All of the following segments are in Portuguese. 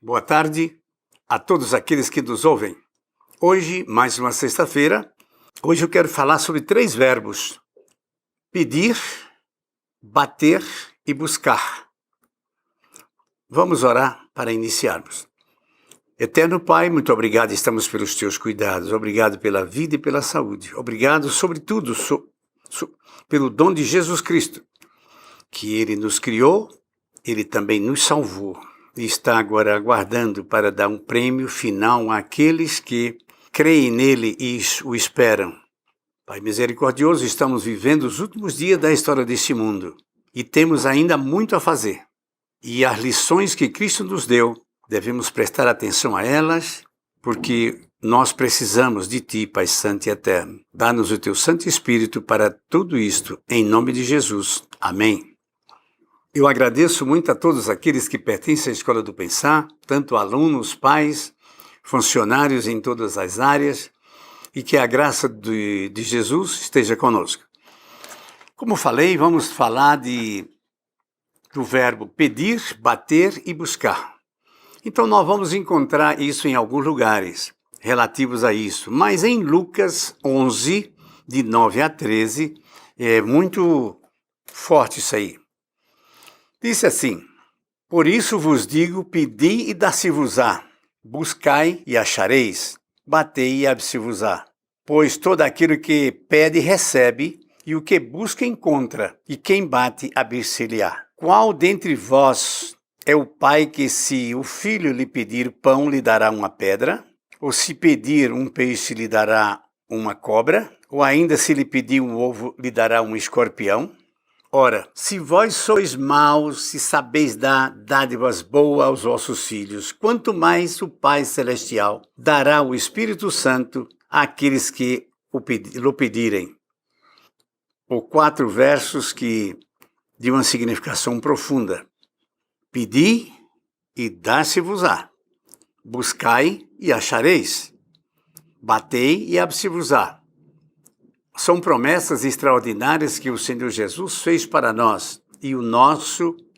Boa tarde a todos aqueles que nos ouvem. Hoje, mais uma sexta-feira, hoje eu quero falar sobre 3 verbos: pedir, bater e buscar. Vamos orar para iniciarmos. Eterno Pai, muito obrigado, estamos pelos teus cuidados. Obrigado pela vida e pela saúde. Obrigado, sobretudo, pelo dom de Jesus Cristo, que Ele nos criou, Ele também nos salvou. E está agora aguardando para dar um prêmio final àqueles que creem nele e o esperam. Pai misericordioso, estamos vivendo os últimos dias da história deste mundo e temos ainda muito a fazer. E as lições que Cristo nos deu, devemos prestar atenção a elas, porque nós precisamos de Ti, Pai Santo e Eterno. Dá-nos o Teu Santo Espírito para tudo isto, em nome de Jesus. Amém. Eu agradeço muito a todos aqueles que pertencem à Escola do Pensar, tanto alunos, pais, funcionários em todas as áreas, e que a graça de Jesus esteja conosco. Como falei, vamos falar do verbo pedir, bater e buscar. Então nós vamos encontrar isso em alguns lugares relativos a isso, mas em Lucas 11, de 9 a 13, é muito forte isso aí. Disse assim: por isso vos digo, pedi e dá-se-vos-á, buscai e achareis, batei e abre-se-vos-á. Pois todo aquele que pede recebe, e o que busca encontra, e quem bate abrir-se-lhe-á. Qual dentre vós é o pai que, se o filho lhe pedir pão, lhe dará uma pedra? Ou se pedir um peixe, lhe dará uma cobra? Ou ainda se lhe pedir um ovo, lhe dará um escorpião? Ora, se vós sois maus, se sabeis dar dádivas boas aos vossos filhos, quanto mais o Pai Celestial dará o Espírito Santo àqueles que o pedirem. Por 4 versos de uma significação profunda. Pedi e dá-se-vos-á. Buscai e achareis. Batei e abre-se-vos-á. São promessas extraordinárias que o Senhor Jesus fez para nós. E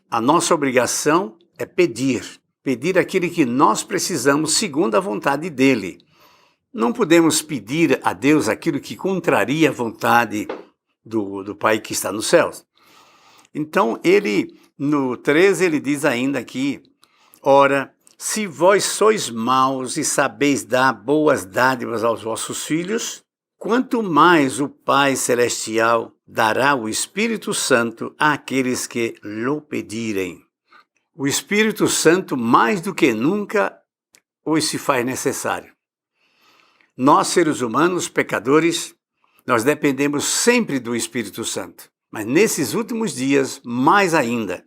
a nossa obrigação é pedir. Pedir aquilo que nós precisamos segundo a vontade dEle. Não podemos pedir a Deus aquilo que contraria a vontade do Pai que está nos céus. Então, no 13, ele diz ainda aqui: ora, se vós sois maus e sabeis dar boas dádivas aos vossos filhos, quanto mais o Pai Celestial dará o Espírito Santo àqueles que lhe pedirem. O Espírito Santo, mais do que nunca, hoje se faz necessário. Nós, seres humanos, pecadores, nós dependemos sempre do Espírito Santo. Mas nesses últimos dias, mais ainda,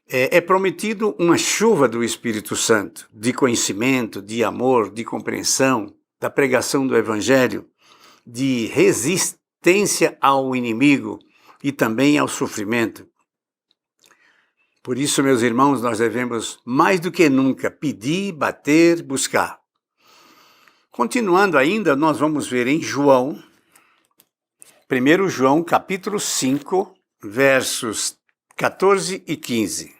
é prometido uma chuva do Espírito Santo, de conhecimento, de amor, de compreensão, da pregação do Evangelho, de resistência ao inimigo e também ao sofrimento. Por isso, meus irmãos, nós devemos, mais do que nunca, pedir, bater, buscar. Continuando ainda, nós vamos ver em João, 1 João, capítulo 5, versos 14 e 15,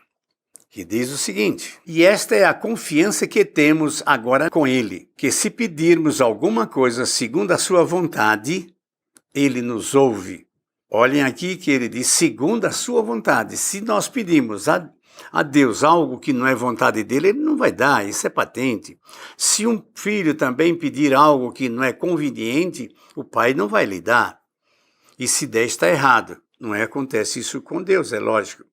que diz o seguinte: e esta é a confiança que temos agora com Ele, que se pedirmos alguma coisa segundo a sua vontade, Ele nos ouve. Olhem aqui que ele diz segundo a sua vontade. Se nós pedimos a Deus algo que não é vontade dele, Ele não vai dar, isso é patente. Se um filho também pedir algo que não é conveniente, o pai não vai lhe dar. E se der, está errado. Não acontece isso com Deus, é lógico.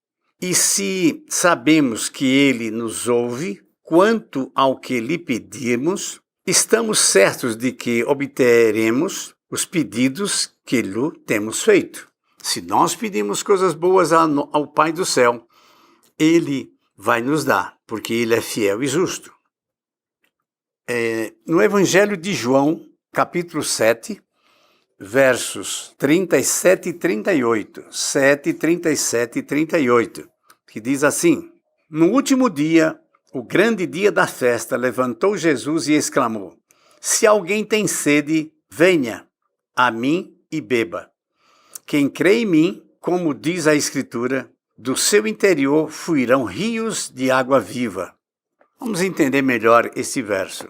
E se sabemos que Ele nos ouve, quanto ao que lhe pedirmos, estamos certos de que obteremos os pedidos que lhe temos feito. Se nós pedimos coisas boas ao Pai do céu, Ele vai nos dar, porque Ele é fiel e justo. No Evangelho de João, capítulo 7, versos 37 e 38, 7, 37 e 38, que diz assim: no último dia, o grande dia da festa, levantou Jesus e exclamou: se alguém tem sede, venha a mim e beba. Quem crê em mim, como diz a Escritura, do seu interior fluirão rios de água viva. Vamos entender melhor esse verso.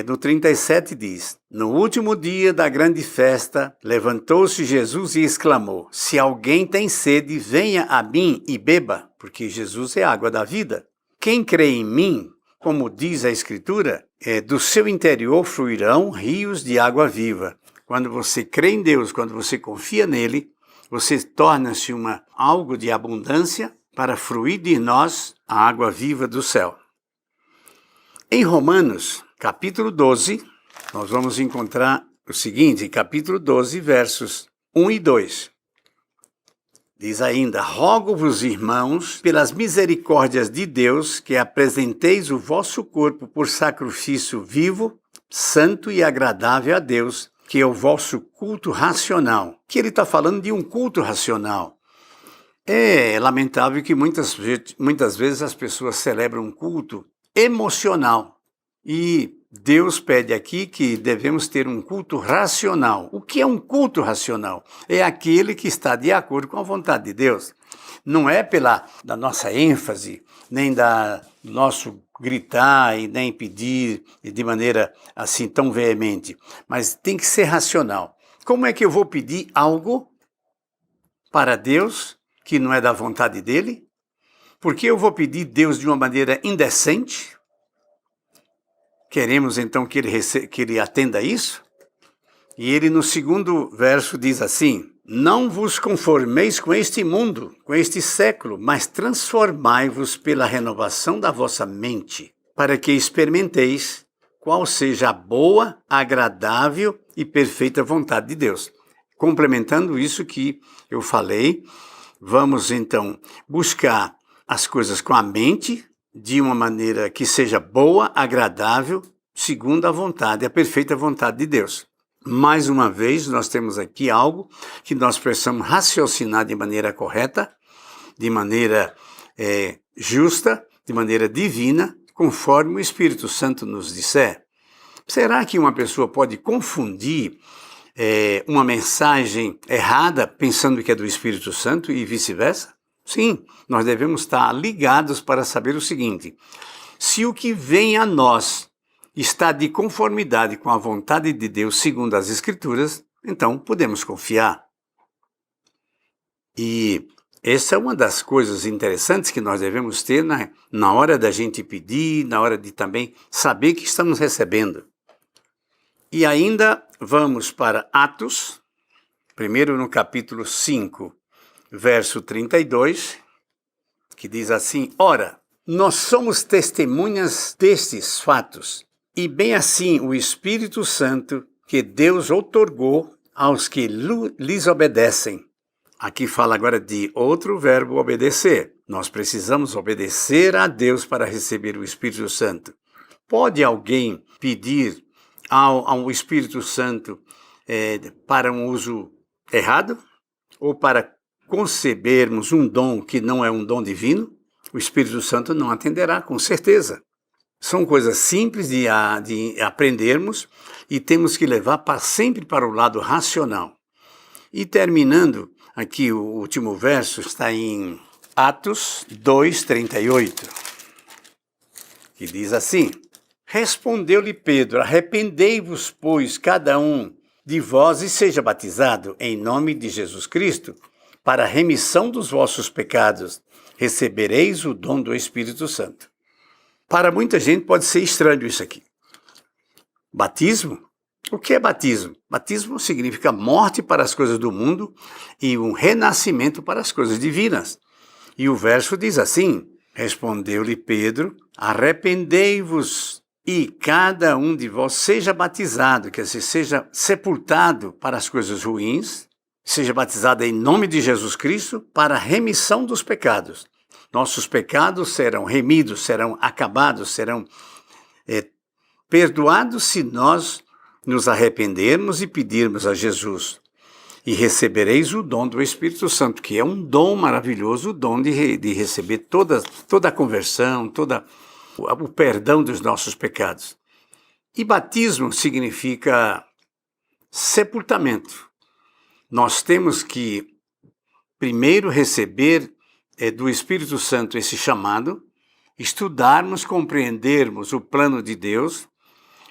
No 37 diz: No último dia da grande festa, levantou-se Jesus e exclamou: Se alguém tem sede, venha a mim e beba, porque Jesus é a água da vida. Quem crê em mim, como diz a Escritura, do seu interior fluirão rios de água viva. Quando você crê em Deus, quando você confia nele, você torna-se algo de abundância para fluir de nós a água viva do céu. Em Romanos, capítulo 12, nós vamos encontrar o seguinte, capítulo 12, versos 1 e 2. Diz ainda: Rogo-vos, irmãos, pelas misericórdias de Deus, que apresenteis o vosso corpo por sacrifício vivo, santo e agradável a Deus, que é o vosso culto racional. Que ele está falando de um culto racional. É lamentável que muitas vezes as pessoas celebram um culto emocional. E Deus pede aqui que devemos ter um culto racional. O que é um culto racional? É aquele que está de acordo com a vontade de Deus. Não é da nossa ênfase, nem do nosso gritar e nem pedir de maneira assim tão veemente, mas tem que ser racional. Como é que eu vou pedir algo para Deus que não é da vontade dele? Porque eu vou pedir Deus de uma maneira indecente? Queremos então que ele atenda isso? E ele no segundo verso diz assim: Não vos conformeis com este mundo, com este século, mas transformai-vos pela renovação da vossa mente, para que experimenteis qual seja a boa, agradável e perfeita vontade de Deus. Complementando isso que eu falei, vamos então buscar as coisas com a mente, de uma maneira que seja boa, agradável, segundo a vontade, a perfeita vontade de Deus. Mais uma vez, nós temos aqui algo que nós precisamos raciocinar de maneira correta, de maneira justa, de maneira divina, conforme o Espírito Santo nos disser. Será que uma pessoa pode confundir uma mensagem errada pensando que é do Espírito Santo e vice-versa? Sim, nós devemos estar ligados para saber o seguinte: se o que vem a nós está de conformidade com a vontade de Deus segundo as Escrituras, então podemos confiar. E essa é uma das coisas interessantes que nós devemos ter na hora da gente pedir, na hora de também saber que estamos recebendo. E ainda vamos para Atos, primeiro no capítulo 5, verso 32, que diz assim: Ora, nós somos testemunhas destes fatos, e bem assim o Espírito Santo que Deus outorgou aos que lhes obedecem. Aqui fala agora de outro verbo, obedecer. Nós precisamos obedecer a Deus para receber o Espírito Santo. Pode alguém pedir ao Espírito Santo para um uso errado? Ou para concebermos um dom que não é um dom divino? O Espírito Santo não atenderá, com certeza. São coisas simples de aprendermos e temos que levar sempre para o lado racional. E terminando, aqui o último verso está em Atos 2:38, que diz assim: Respondeu-lhe Pedro: Arrependei-vos, pois, cada um de vós e seja batizado em nome de Jesus Cristo, para a remissão dos vossos pecados. Recebereis o dom do Espírito Santo. Para muita gente pode ser estranho isso aqui. Batismo? O que é batismo? Batismo significa morte para as coisas do mundo e um renascimento para as coisas divinas. E o verso diz assim: Respondeu-lhe Pedro: Arrependei-vos e cada um de vós seja batizado, quer dizer, seja sepultado para as coisas ruins, seja batizado em nome de Jesus Cristo para a remissão dos pecados. Nossos pecados serão remidos, serão acabados, serão perdoados se nós nos arrependermos e pedirmos a Jesus. E recebereis o dom do Espírito Santo, que é um dom maravilhoso, o dom de receber toda a conversão, o perdão dos nossos pecados. E batismo significa sepultamento. Nós temos que primeiro receber do Espírito Santo esse chamado, estudarmos, compreendermos o plano de Deus,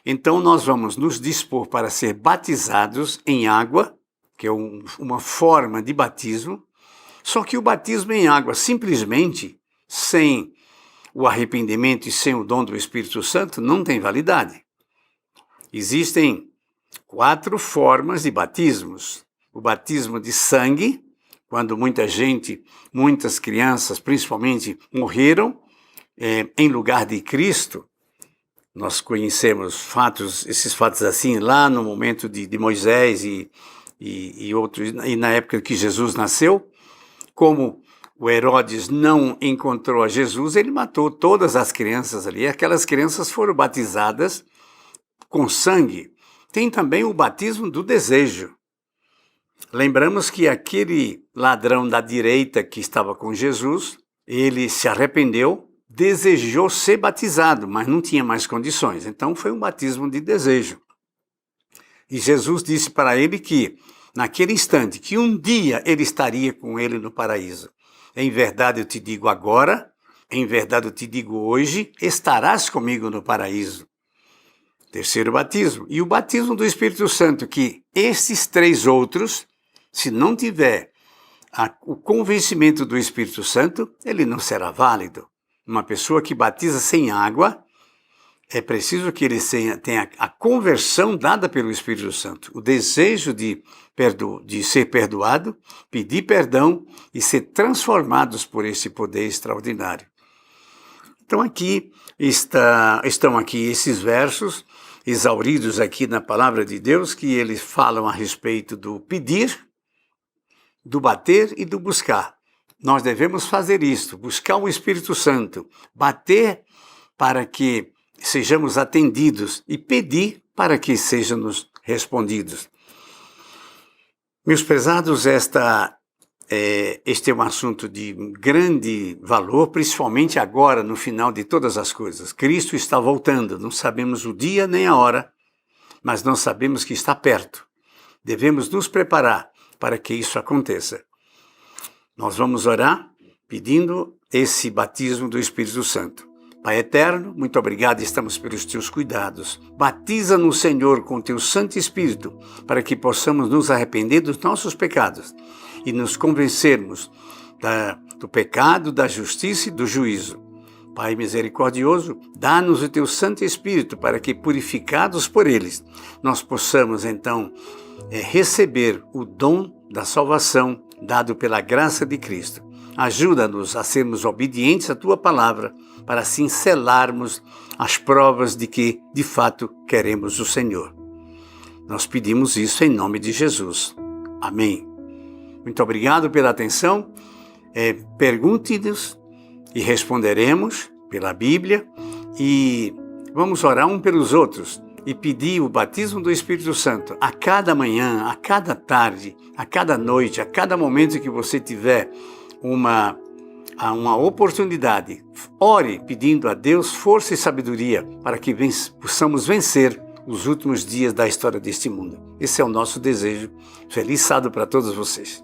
então nós vamos nos dispor para ser batizados em água, que é uma forma de batismo, só que o batismo em água simplesmente, sem o arrependimento e sem o dom do Espírito Santo, não tem validade. Existem 4 formas de batismos. O batismo de sangue, quando muitas crianças principalmente, morreram em lugar de Cristo. Nós conhecemos esses fatos assim, lá no momento de Moisés e outros, e na época que Jesus nasceu. Como o Herodes não encontrou a Jesus, ele matou todas as crianças ali. Aquelas crianças foram batizadas com sangue. Tem também o batismo do desejo. Lembramos que aquele ladrão da direita que estava com Jesus, ele se arrependeu, desejou ser batizado, mas não tinha mais condições. Então foi um batismo de desejo. E Jesus disse para ele que, naquele instante, que um dia ele estaria com ele no paraíso. Em verdade eu te digo agora, em verdade eu te digo hoje, estarás comigo no paraíso. Terceiro batismo. E o batismo do Espírito Santo, que esses 3 outros, se não tiver o convencimento do Espírito Santo, ele não será válido. Uma pessoa que batiza sem água, é preciso que ele tenha a conversão dada pelo Espírito Santo, o desejo de ser perdoado, pedir perdão e ser transformados por esse poder extraordinário. Então estão aqui esses versos exauridos aqui na palavra de Deus, que eles falam a respeito do pedir, do bater e do buscar. Nós devemos fazer isto, buscar o Espírito Santo, bater para que sejamos atendidos e pedir para que sejamos respondidos. Meus prezados, este é um assunto de grande valor, principalmente agora, no final de todas as coisas. Cristo está voltando, não sabemos o dia nem a hora, mas nós sabemos que está perto. Devemos nos preparar para que isso aconteça. Nós vamos orar pedindo esse batismo do Espírito Santo. Pai eterno, muito obrigado, estamos pelos teus cuidados. Batiza-nos, Senhor, com teu Santo Espírito, para que possamos nos arrepender dos nossos pecados e nos convencermos do pecado, da justiça e do juízo. Pai misericordioso, dá-nos o teu Santo Espírito para que, purificados por eles, nós possamos, então, receber o dom da salvação dado pela graça de Cristo. Ajuda-nos a sermos obedientes à tua palavra, para assim selarmos as provas de que, de fato, queremos o Senhor. Nós pedimos isso em nome de Jesus. Amém. Muito obrigado pela atenção. Pergunte-nos e responderemos pela Bíblia. E vamos orar um pelos outros e pedir o batismo do Espírito Santo a cada manhã, a cada tarde, a cada noite, a cada momento que você tiver uma oportunidade. Ore pedindo a Deus força e sabedoria para que possamos vencer os últimos dias da história deste mundo. Esse é o nosso desejo. Feliz sábado para todos vocês.